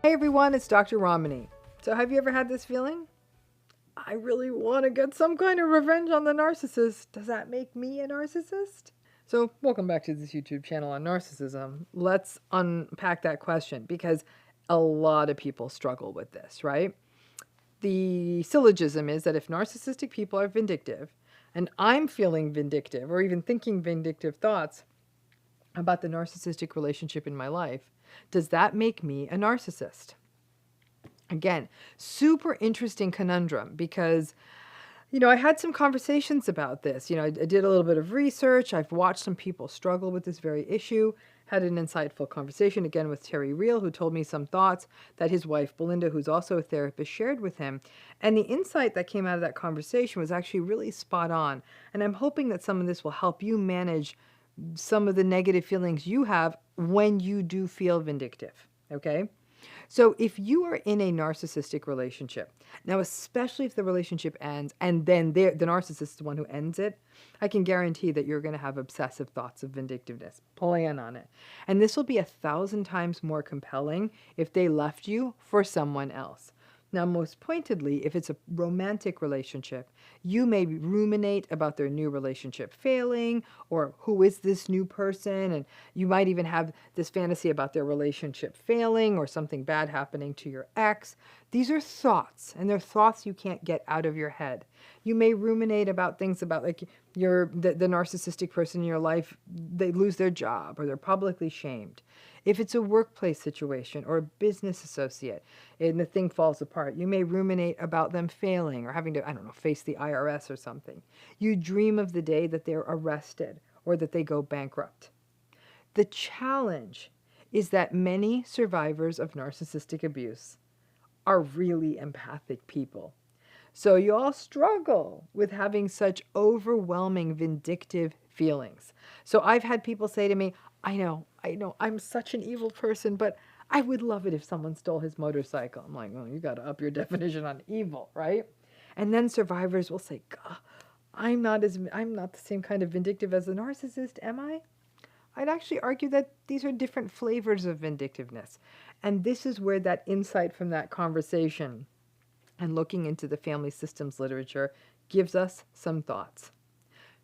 Hey everyone, it's Dr. Ramani. So have you ever had this feeling? I really want to get some kind of revenge on the narcissist. Does that make me a narcissist? So welcome back to this YouTube channel on narcissism. Let's unpack that question because a lot of people struggle with this, right? The syllogism is that if narcissistic people are vindictive, and I'm feeling vindictive or even thinking vindictive thoughts about the narcissistic relationship in my life, does that make me a narcissist? Again, super interesting conundrum because, I had some conversations about this. I did a little bit of research. I've watched some people struggle with this very issue, had an insightful conversation again with Terry Real, who told me some thoughts that his wife, Belinda, who's also a therapist, shared with him. And the insight that came out of that conversation was actually really spot on. And I'm hoping that some of this will help you manage some of the negative feelings you have when you do feel vindictive, okay? So if you are in a narcissistic relationship, now especially if the relationship ends and then the narcissist is the one who ends it, I can guarantee that you're going to have obsessive thoughts of vindictiveness, plan on it. And this will be 1,000 times more compelling if they left you for someone else. Now, most pointedly, if it's a romantic relationship, you may ruminate about their new relationship failing, or who is this new person, and you might even have this fantasy about their relationship failing or something bad happening to your ex. These are thoughts, and they're thoughts you can't get out of your head. You may ruminate about things about like the narcissistic person in your life, they lose their job or they're publicly shamed. If it's a workplace situation or a business associate and the thing falls apart, you may ruminate about them failing or having to, face the IRS or something. You dream of the day that they're arrested or that they go bankrupt. The challenge is that many survivors of narcissistic abuse are really empathic people. So you all struggle with having such overwhelming vindictive feelings. So I've had people say to me, I know, I'm such an evil person, but I would love it if someone stole his motorcycle. I'm like, well, you got to up your definition on evil, right? And then survivors will say, God, I'm not the same kind of vindictive as the narcissist, am I? I'd actually argue that these are different flavors of vindictiveness. And this is where that insight from that conversation and looking into the family systems literature gives us some thoughts.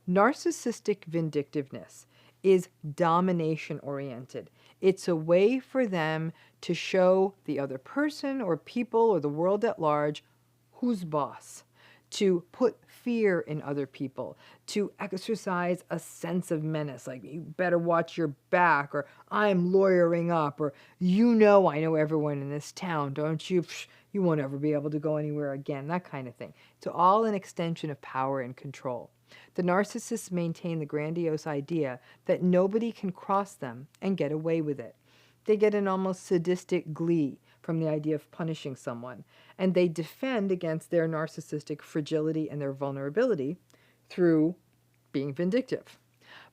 Narcissistic vindictiveness is domination-oriented. It's a way for them to show the other person or people or the world at large who's boss, to put fear in other people, to exercise a sense of menace, like you better watch your back, or I'm lawyering up, or I know everyone in this town, don't you? Psh, you won't ever be able to go anywhere again, that kind of thing. It's all an extension of power and control. The narcissists maintain the grandiose idea that nobody can cross them and get away with it. They get an almost sadistic glee from the idea of punishing someone, and they defend against their narcissistic fragility and their vulnerability through being vindictive.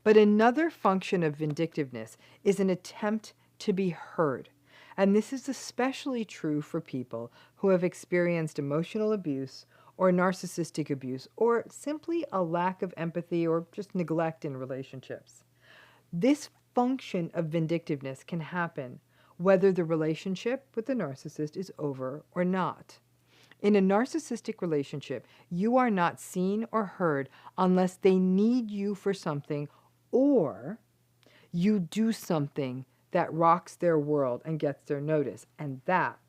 But another function of vindictiveness is an attempt to be heard. And this is especially true for people who have experienced emotional abuse or narcissistic abuse, or simply a lack of empathy or just neglect in relationships. This function of vindictiveness can happen whether the relationship with the narcissist is over or not. In a narcissistic relationship, you are not seen or heard unless they need you for something or you do something that rocks their world and gets their notice, and that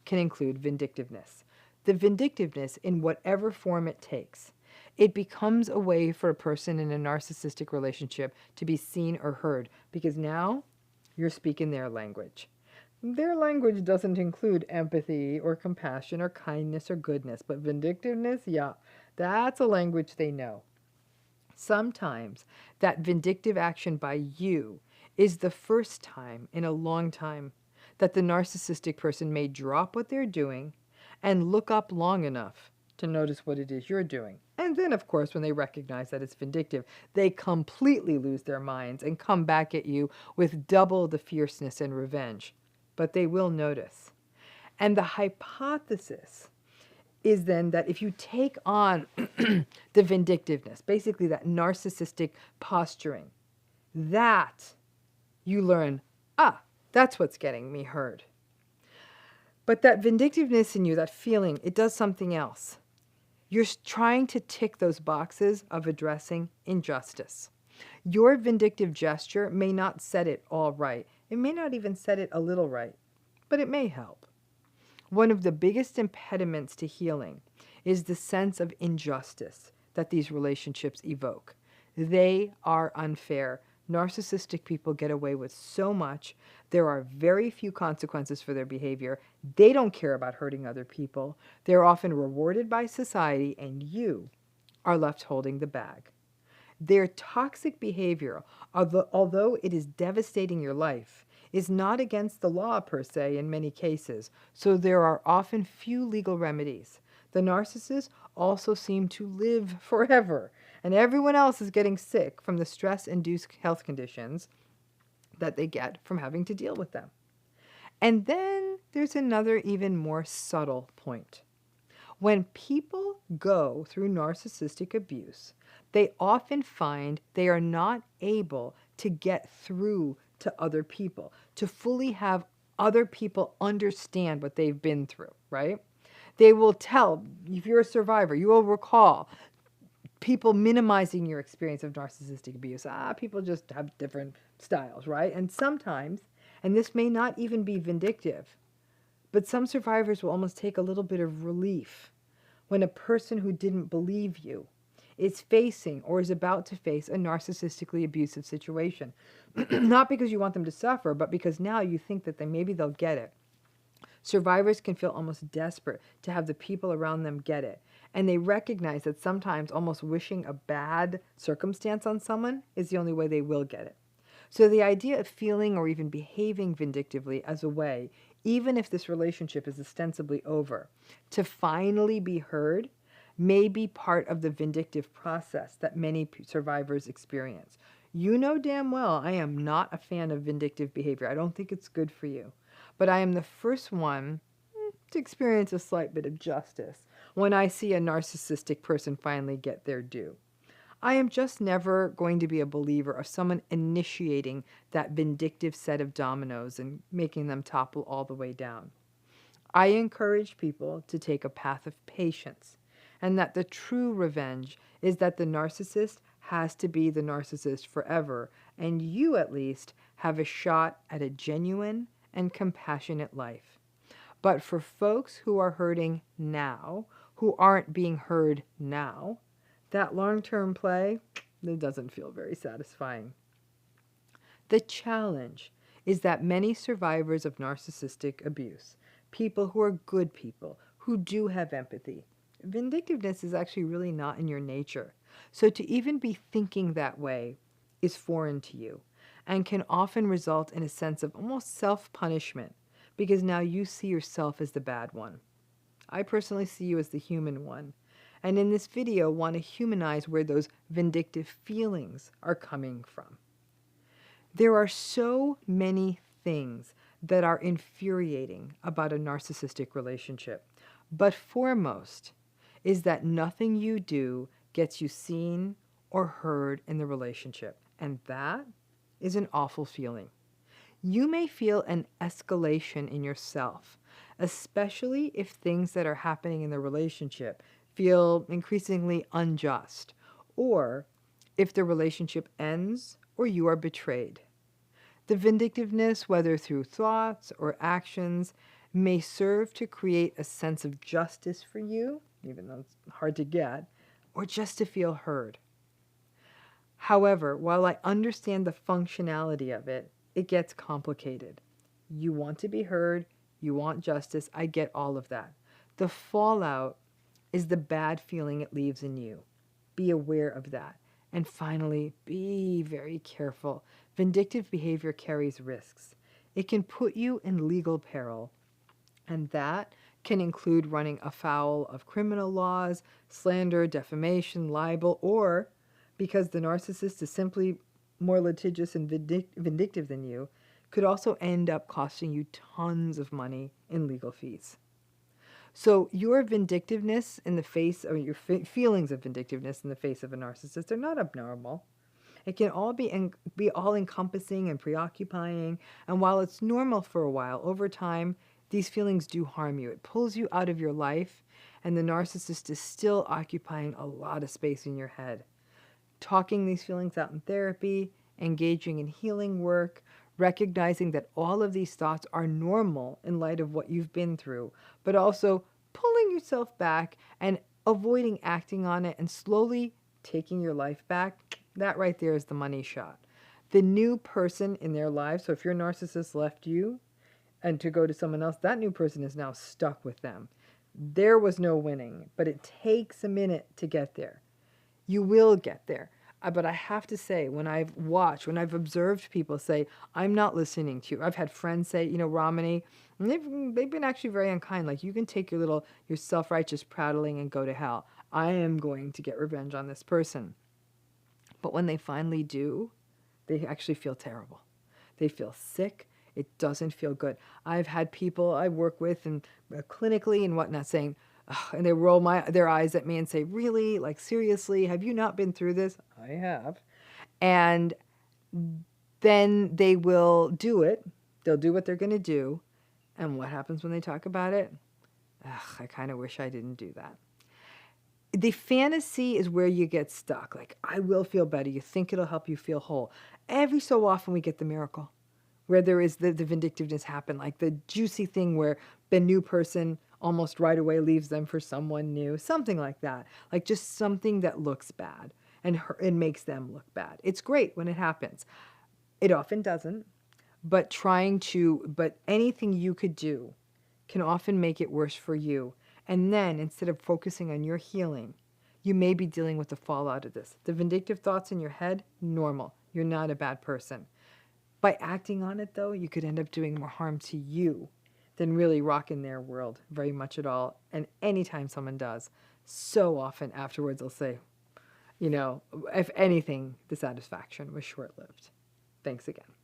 can include vindictiveness. The vindictiveness in whatever form it takes. It becomes a way for a person in a narcissistic relationship to be seen or heard because now you're speaking their language. Their language doesn't include empathy or compassion or kindness or goodness, but vindictiveness, yeah, that's a language they know. Sometimes that vindictive action by you is the first time in a long time that the narcissistic person may drop what they're doing and look up long enough to notice what it is you're doing. And then, of course, when they recognize that it's vindictive, they completely lose their minds and come back at you with double the fierceness and revenge. But they will notice. And the hypothesis is then that if you take on the vindictiveness, basically that narcissistic posturing, that you learn, that's what's getting me heard. But that vindictiveness in you, that feeling, it does something else. You're trying to tick those boxes of addressing injustice. Your vindictive gesture may not set it all right. It may not even set it a little right, but it may help. One of the biggest impediments to healing is the sense of injustice that these relationships evoke. They are unfair. Narcissistic people get away with so much. There are very few consequences for their behavior. They don't care about hurting other people. They're often rewarded by society, and you are left holding the bag. Their toxic behavior, although it is devastating your life, is not against the law per se in many cases, so there are often few legal remedies. The narcissists also seem to live forever, and everyone else is getting sick from the stress-induced health conditions that they get from having to deal with them. And then there's another even more subtle point. When people go through narcissistic abuse, they often find they are not able to get through to other people, to fully have other people understand what they've been through, right? They will tell, if you're a survivor, you will recall people minimizing your experience of narcissistic abuse. People just have different styles, right? And sometimes, and this may not even be vindictive, but some survivors will almost take a little bit of relief when a person who didn't believe you is facing or is about to face a narcissistically abusive situation. Not because you want them to suffer, but because now you think that maybe they'll get it. Survivors can feel almost desperate to have the people around them get it. And they recognize that sometimes almost wishing a bad circumstance on someone is the only way they will get it. So the idea of feeling or even behaving vindictively as a way, even if this relationship is ostensibly over, to finally be heard may be part of the vindictive process that many survivors experience. You know damn well I am not a fan of vindictive behavior. I don't think it's good for you. But I am the first one to experience a slight bit of justice when I see a narcissistic person finally get their due. I am just never going to be a believer of someone initiating that vindictive set of dominoes and making them topple all the way down. I encourage people to take a path of patience, and that the true revenge is that the narcissist has to be the narcissist forever, and you at least have a shot at a genuine and compassionate life. But for folks who are hurting now, who aren't being heard now, that long-term play, it doesn't feel very satisfying. The challenge is that many survivors of narcissistic abuse, people who are good people, who do have empathy, vindictiveness is actually really not in your nature. So to even be thinking that way is foreign to you and can often result in a sense of almost self-punishment because now you see yourself as the bad one. I personally see you as the human one, and in this video want to humanize where those vindictive feelings are coming from. There are so many things that are infuriating about a narcissistic relationship, but foremost is that nothing you do gets you seen or heard in the relationship, and that is an awful feeling. You may feel an escalation in yourself, especially if things that are happening in the relationship feel increasingly unjust, or if the relationship ends or you are betrayed. The vindictiveness, whether through thoughts or actions, may serve to create a sense of justice for you, even though it's hard to get, or just to feel heard. However, while I understand the functionality of it, it gets complicated. You want to be heard, you want justice, I get all of that. The fallout is the bad feeling it leaves in you. Be aware of that. And finally, be very careful. Vindictive behavior carries risks. It can put you in legal peril, and that can include running afoul of criminal laws, slander, defamation, libel, or because the narcissist is simply more litigious and vindictive than you, could also end up costing you tons of money in legal fees. So your vindictiveness in the face, or your feelings of vindictiveness in the face of a narcissist are not abnormal. It can all be all-encompassing and preoccupying, and while it's normal for a while, over time, these feelings do harm you. It pulls you out of your life, and the narcissist is still occupying a lot of space in your head. Talking these feelings out in therapy, engaging in healing work, recognizing that all of these thoughts are normal in light of what you've been through, but also pulling yourself back and avoiding acting on it and slowly taking your life back, that right there is the money shot. The new person in their lives, so if your narcissist left you and to go to someone else, that new person is now stuck with them. There was no winning, but it takes a minute to get there. You will get there. But I have to say, when I've observed people say, I'm not listening to you. I've had friends say, Ramani, and they've been actually very unkind. Like, you can take your self-righteous prattling and go to hell. I am going to get revenge on this person. But when they finally do, they actually feel terrible. They feel sick. It doesn't feel good. I've had people I work with and clinically and whatnot saying, and they roll their eyes at me and say, really? Like, seriously? Have you not been through this? I have. And then they will do it. They'll do what they're going to do. And what happens when they talk about it? I kind of wish I didn't do that. The fantasy is where you get stuck. Like, I will feel better. You think it'll help you feel whole. Every so often we get the miracle where there is the vindictiveness happen, like the juicy thing where the new person almost right away leaves them for someone new, something like that. Like just something that looks bad and it makes them look bad. It's great when it happens. It often doesn't, but anything you could do can often make it worse for you. And then instead of focusing on your healing, you may be dealing with the fallout of this. The vindictive thoughts in your head, normal. You're not a bad person. By acting on it, though, you could end up doing more harm to you than really rocking their world very much at all. And anytime someone does, so often afterwards they'll say, if anything, the satisfaction was short-lived. Thanks again.